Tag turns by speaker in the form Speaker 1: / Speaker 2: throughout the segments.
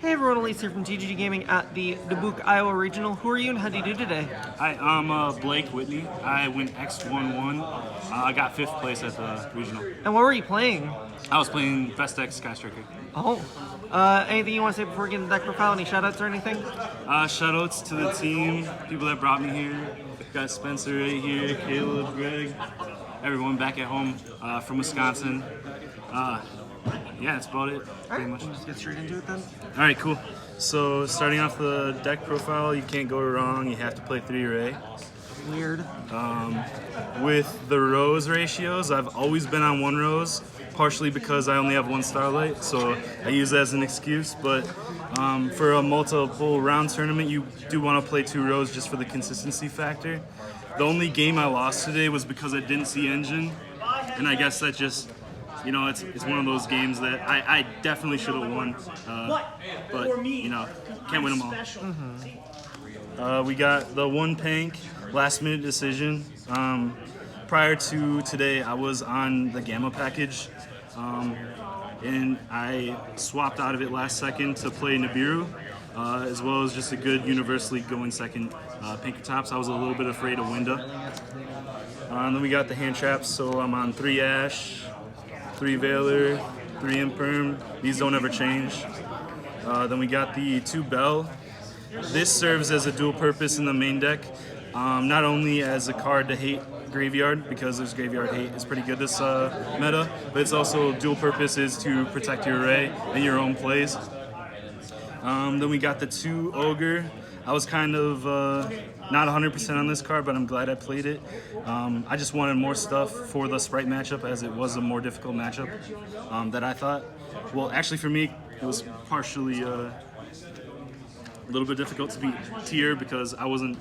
Speaker 1: Hey everyone, Elise here from TGG Gaming at the Dubuque, Iowa Regional. Who are you and how do you do today?
Speaker 2: Hi, I'm Blake Whitney. I went X1-1. I got 5th place at the regional.
Speaker 1: And what were you playing?
Speaker 2: I was playing Vestex Sky Striker.
Speaker 1: Oh. Anything you want to say before we get into the deck profile? Any shoutouts or anything?
Speaker 2: Shoutouts to the team, people that brought me here. Got Spencer right here, Caleb, Greg, everyone back at home from Wisconsin. Yeah, that's about it, pretty much.
Speaker 1: We'll just get straight into it then.
Speaker 2: All right, cool. So starting off the deck profile, you can't go wrong. You have to play 3 Ray.
Speaker 1: Weird.
Speaker 2: With the rose ratios, I've always been on 1 rose, partially because I only have 1 Starlight, so I use that as an excuse. But for a multiple round tournament, you do want to play 2 rose just for the consistency factor. The only game I lost today was because I didn't see engine, and I guess that just, you know, it's one of those games that I definitely should have won, but you know, can't win them all. We got the P.U.N.K last minute decision. Prior to today, I was on the Gamma package, and I swapped out of it last second to play Nibiru, as well as just a good universally going second Pinkertops. I was a little bit afraid of Winda. Then we got the hand traps, so I'm on 3 Ash, 3 Veiler, 3 Imperm. These don't ever change. Then we got the 2 Bell. This serves as a dual purpose in the main deck, not only as a card to hate Graveyard, because there's Graveyard hate is pretty good this meta, but it's also dual purpose is to protect your array and your own plays. Then we got the 2 Ogre. I was kind of not 100% on this card, but I'm glad I played it. I just wanted more stuff for the Spright matchup, as it was a more difficult matchup that I thought. Well, actually for me, it was partially a little bit difficult to beat Tier because I wasn't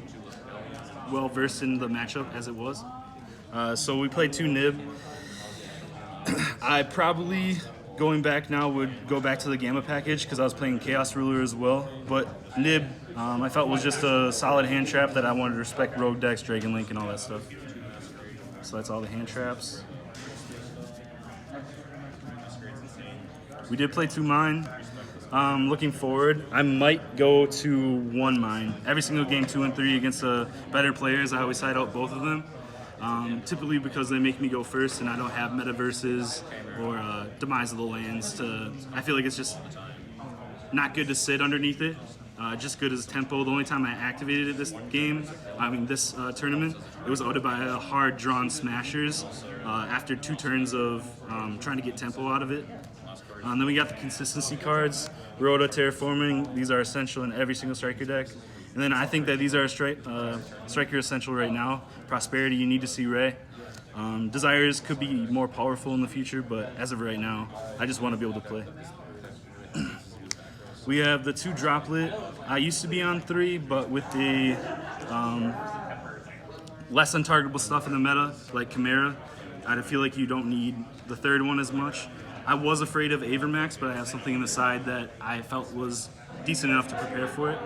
Speaker 2: well versed in the matchup as it was. So we played 2 Nib. I probably, going back now, would go back to the Gamma package because I was playing Chaos Ruler as well. But Nib, I felt was just a solid hand trap that I wanted to respect Rogue decks, Dragon Link, and all that stuff. So that's all the hand traps. We did play 2 Mine. Looking forward, I might go to 1 Mine. Every single game 2 and 3 against the better players, I always side out both of them. Typically because they make me go first and I don't have metaverses or demise of the lands I feel like it's just not good to sit underneath it. Just good as tempo. The only time I activated it this tournament, it was outed by a hard drawn smashers after 2 turns of trying to get tempo out of it. Then we got the consistency cards, Rhoda, Terraforming. These are essential in every single striker deck. And then I think that these are striker essential right now. Prosperity, you need to see Ray. Desires could be more powerful in the future, but as of right now, I just want to be able to play. We have the 2 Droplet. I used to be on 3, but with the less untargetable stuff in the meta, like Chimera, I feel like you don't need the 3rd one as much. I was afraid of Avermax, but I have something in the side that I felt was decent enough to prepare for it.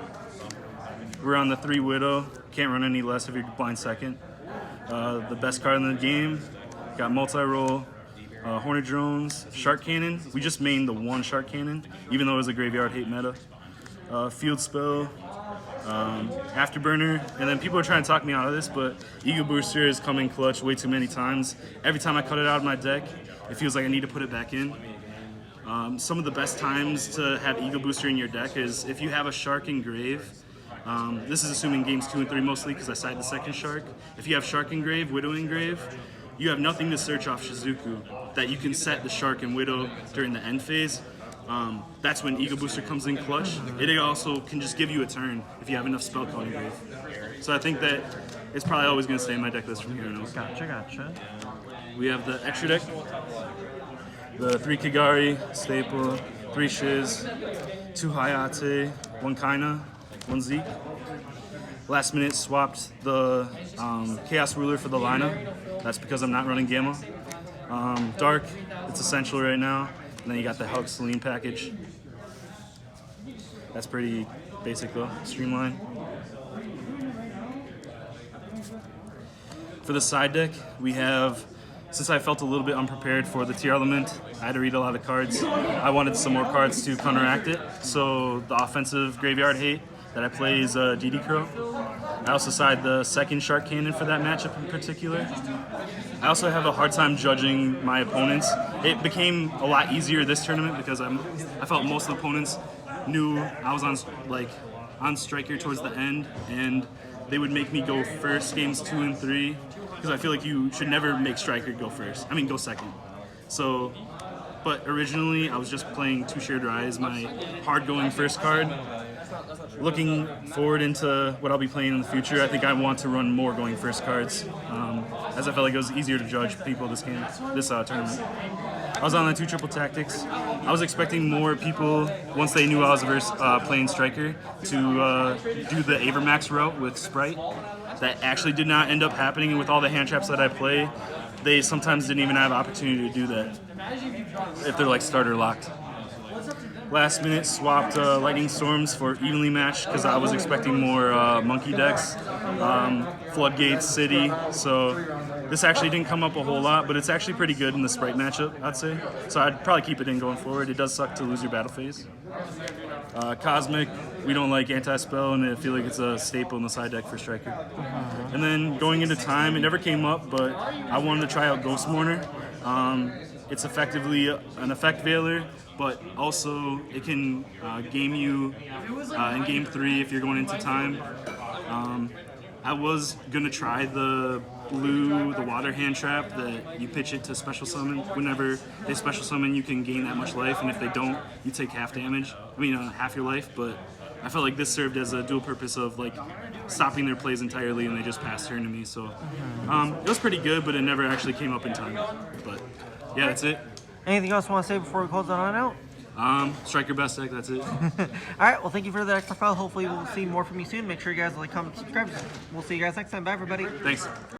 Speaker 2: We're on the 3 Widow. Can't run any less if you're blind second. The best card in the game. Got multi-roll, Hornet Drones, Shark Cannon. We just mained the 1 Shark Cannon, even though it was a graveyard hate meta. Field Spell, Afterburner, and then people are trying to talk me out of this, but Ego Booster is coming clutch way too many times. Every time I cut it out of my deck, it feels like I need to put it back in. Some of the best times to have Ego Booster in your deck is if you have a Shark in Grave. This is assuming games 2 and 3 mostly because I side the 2nd Shark. If you have Shark in Grave, Widow in Grave, you have nothing to search off Shizuku that you can set the Shark and Widow during the end phase. That's when Ego Booster comes in clutch. It also can just give you a turn if you have enough spell code in Grave. So I think that it's probably always going to stay in my deck list from here on out.
Speaker 1: Gotcha.
Speaker 2: We have the extra deck, the 3 Kigari, Staple, 3 Shiz, 2 Hayate, 1 Kaina, 1 Zeke. Last minute swapped the Chaos Ruler for the Lina. That's because I'm not running Gamma. Dark, it's essential right now. And then you got the Hulk Celine package. That's pretty basic though, streamline. For the side deck, we have since I felt a little bit unprepared for the Tearlament, I had to read a lot of cards. I wanted some more cards to counteract it. So the offensive graveyard hate that I play is DD Crow. I also side the second Shark Cannon for that matchup in particular. I also have a hard time judging my opponents. It became a lot easier this tournament because I felt most of the opponents knew I was on striker towards the end, and they would make me go first games 2 and 3 because I feel like you should never make striker go first. I mean, go second. So, but originally I was just playing 2 Shared Rise, my hard going first card. Looking forward into what I'll be playing in the future, I think I want to run more going first cards, as I felt like it was easier to judge people this tournament. I was on the 2 triple tactics. I was expecting more people, once they knew I was playing striker, to do the Avermax route with Spright. That actually did not end up happening, and with all the hand traps that I play, they sometimes didn't even have opportunity to do that if they're like starter locked. Last minute swapped Lightning Storms for evenly matched because I was expecting more monkey decks, Floodgates, City, so this actually didn't come up a whole lot, but it's actually pretty good in the Spright matchup, I'd say. So I'd probably keep it in going forward. It does suck to lose your battle phase. Cosmic, we don't like anti-spell, and I feel like it's a staple in the side deck for Striker. And then going into time, it never came up, but I wanted to try out Ghost Mourner. It's effectively an effect veiler, but also it can game you in game 3 if you're going into time. I was gonna try the blue, the water hand trap that you pitch it to special summon. Whenever they special summon, you can gain that much life, and if they don't, you take half damage. I mean, half your life. But I felt like this served as a dual purpose of like stopping their plays entirely, and they just passed turn to me. So it was pretty good, but it never actually came up in time. But yeah, that's it.
Speaker 1: Anything else you want to say before we close on out?
Speaker 2: Strike your best deck, that's it.
Speaker 1: Alright, well, thank you for the extra file. Hopefully we'll see more from you soon. Make sure you guys like, comment, subscribe. We'll see you guys next time. Bye, everybody.
Speaker 2: Thanks.